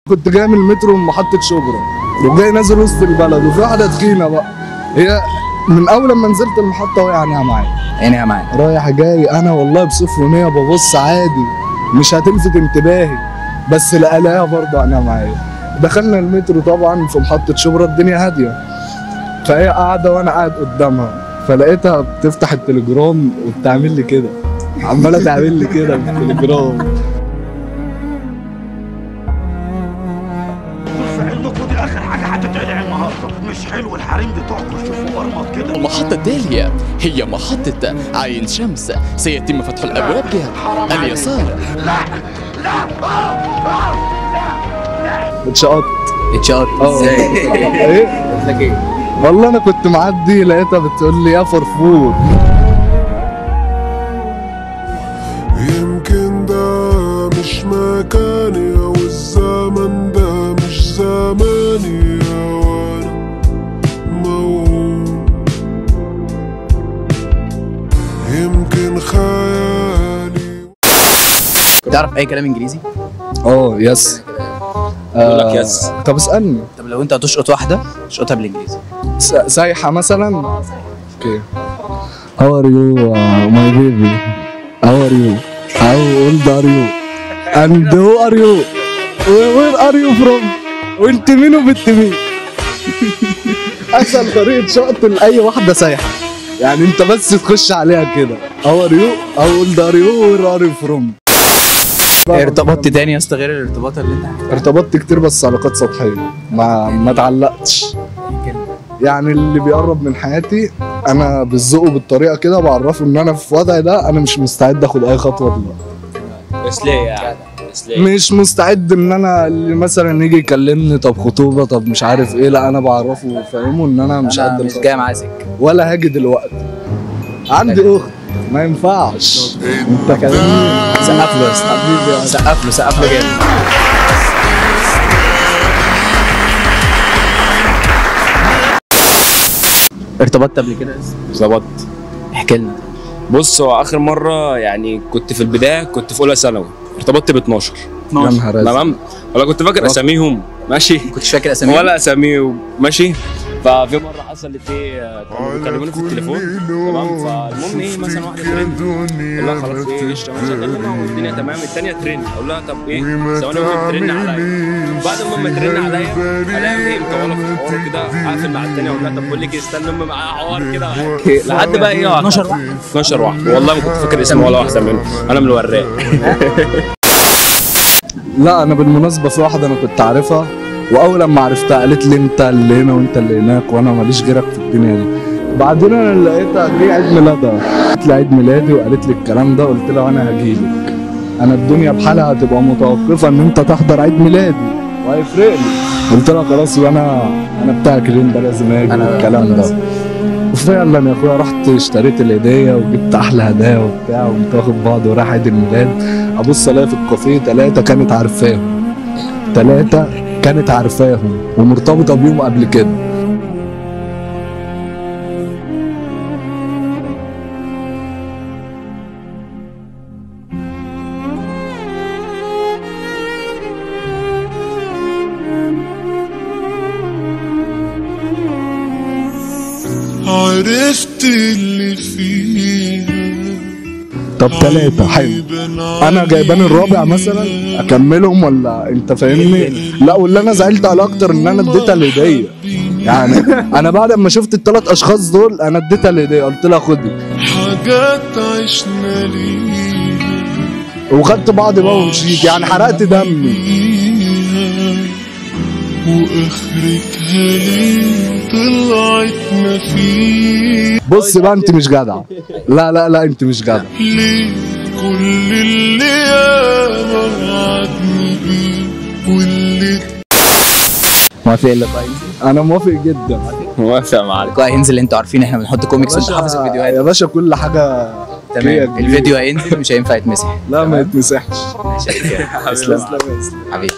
كنت جاي من المترو من محطة شبرا وجاي نازل وسط البلد وفي واحدة تخينة بقى، هي من أول ما نزلت المحطة وهي عينيها معايا. عينيها معايا رايح جاي أنا والله بصفر ونية ببص عادي مش هتلفت انتباهي، بس لقاها برضه عينيها معايا. دخلنا المترو طبعا في محطة شبرا الدنيا هادية، فهي قاعدة وأنا قاعد قدامها، فلقيتها بتفتح التليجرام وبتعمل لي كده، عمالة تعمل لي كده بالتليجرام. علمكم دي اخر حاجه هتتقلع النهارده، مش حلو الحريم بتوعكم يشوفوا مرمط كده. المحطة التالية هي محطة عين شمس، سيتم فتح الأبواب جهة اليسار. لا اتشقطت ازاي؟ ايه؟ قلت لك ايه؟ والله انا كنت معدي لقيتها بتقول لي يا فرفور. يمكن ده مش مكاني او الزمن ده مش زماني وانا موهوم، يمكن خيالي. تعرف اي كلام انجليزي؟ يس. بقول لك يس. طب اسالني. طب لو انت هتشقط واحده اشقطها بالانجليزي. سايحه مثلا. اوكي. How are you my baby? How are you? How old are you? And who are you? Where are you from? وانت مين وبنت مين؟ اسهل طريقه شقط لاي واحده سايحه، يعني انت بس تخش عليها كده How are you? How old are you? Where are you from? ارتبطت تاني يا اسطى غير الارتباط اللي انت ارتبطت كتير بس علاقات سطحيه، ما اتعلقتش. يعني اللي بيقرب من حياتي انا بالذوق بالطريقه كده بعرفه ان انا في وضعي ده انا مش مستعد اخد اي خطوه دلوقتي. بس ليه يعني؟ مش مستعد ان انا اللي مثلا يجي يكلمني طب خطوبه طب مش عارف ايه، لا انا بعرفه وفاهمه ان انا مش قد مش جاي معايا سكه ولا هاجي دلوقتي. عندي اخت ما ينفعش. انت كلمني سقف له يا اسطى، سقف له جامد. ارتبطت قبل كده؟ ظبطت. احكي لنا. بص، هو اخر مره يعني كنت في البدايه، كنت في اولى ثانوي، ارتبطت ب 12. يا نهار ازرق. تمام. ولا كنت فاكر اساميهم ماشي، كنتش فاكر اساميهم ولا اساميهم ماشي. ففي مره حصلت ايه، كانوا بيكلموني في التليفون تمام، فالمهم ايه مثلا واحده ترند اقول لها خلاص ايه قشطه شغلنا والدنيا تمام، الثانيه ترند اقول لها طب ايه ثواني ممكن ترن عليا، بعد ما ترن عليا الاقي ايه مطوله في الحوار كده، اقفل مع الثانيه اقول لها طب بقول لك استنى امي معاها حوار كده لحد بقى ايه 12 واحد 12 واحد والله ما كنت فاكر اسم ولا واحده منهم، انا من الوراق. لا انا بالمناسبه في واحده انا كنت عارفها، واول لما عرفتها قالت لي انت اللي هنا وانت اللي هناك وانا ماليش غيرك في الدنيا دي. بعدين انا لقيتها جه عيد ميلادها، قالت لي عيد ميلادي وقالت لي الكلام ده، قلت لها انا هجيلك، انا الدنيا بحالها هتبقى متوقفه ان انت تحضر عيد ميلادي وهيفرق لي. قلت لها خلاص انا بتاعك اليوم ده لازم اجي والكلام ده. وفعلا يا اخويا رحت اشتريت الهديه وجبت احلى هدايا وبتاع وقمت واخد بعض ورايح عيد الميلاد. ابص الاقي في الكافيه 3 كانت عارفاهم، 3 كانت عارفاهم ومرتبطه بيهم قبل كده. عرفت اللي فيها. طب 3 حلو، انا جايبان الرابع مثلا اكملهم ولا انت فاهمني؟ لا واللي انا زعلت على اكتر ان انا اديتها الهديه، يعني انا بعد ما شفت ال3 اشخاص دول انا اديتها الهديه، قلت لها خدي حاجات عشنا ليها وخدت بعض بقى ومشيت، يعني حرقت دمي. واخرتها ليه طلعت مفيش. بص بقى انت مش جدعه، لا انت مش جدعه. ليه كل اللي ياما وعدني بيه واللي موافق اللي طيب؟ انا موافق جدا. موافق معاك. اللقاء هينزل، انتوا عارفين احنا بنحط كوميكس وانت حافظ الفيديوهات. يا باشا كل حاجه تمام. الفيديو هينزل مش هينفع يتمسح. لا ما يتمسحش. ماشي يا رجاله. تسلم. حبيبي.